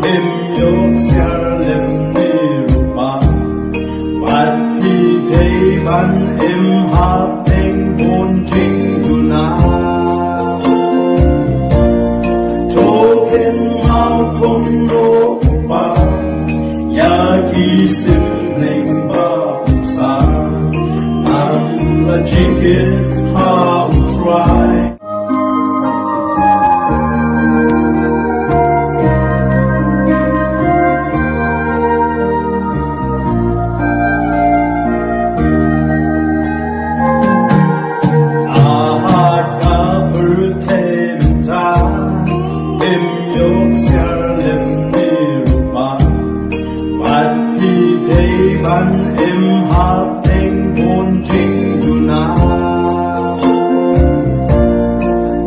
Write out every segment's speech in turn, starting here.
Jerusalem nirupa Wat hideban hapeng bonjing guna Token mau kong ropa Yagi simling ba sa Ang la chicken how try Ban hapeng bonjing guna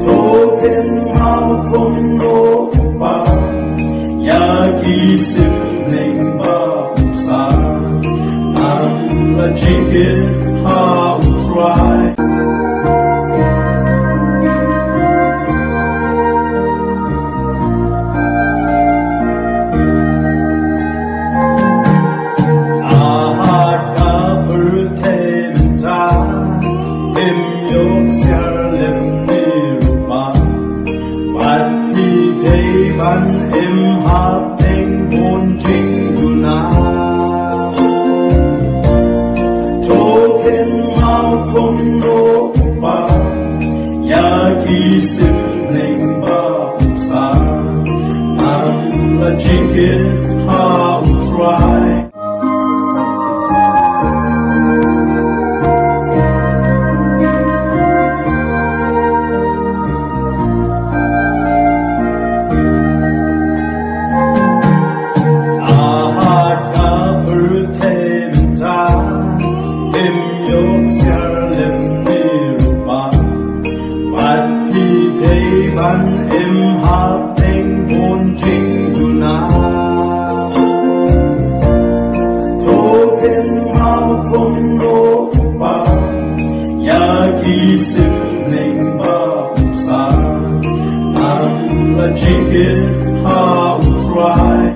Token mau kong ropa Yagi simling ba sa Ang la chicken how try Ban hapeng bonjing guna Token mau kong ropa Yagi simling ba sa Ang la chicken how try Ban hapeng bonjing guna Token mau kong ropa Yagi simling ba sa Ang la chicken how try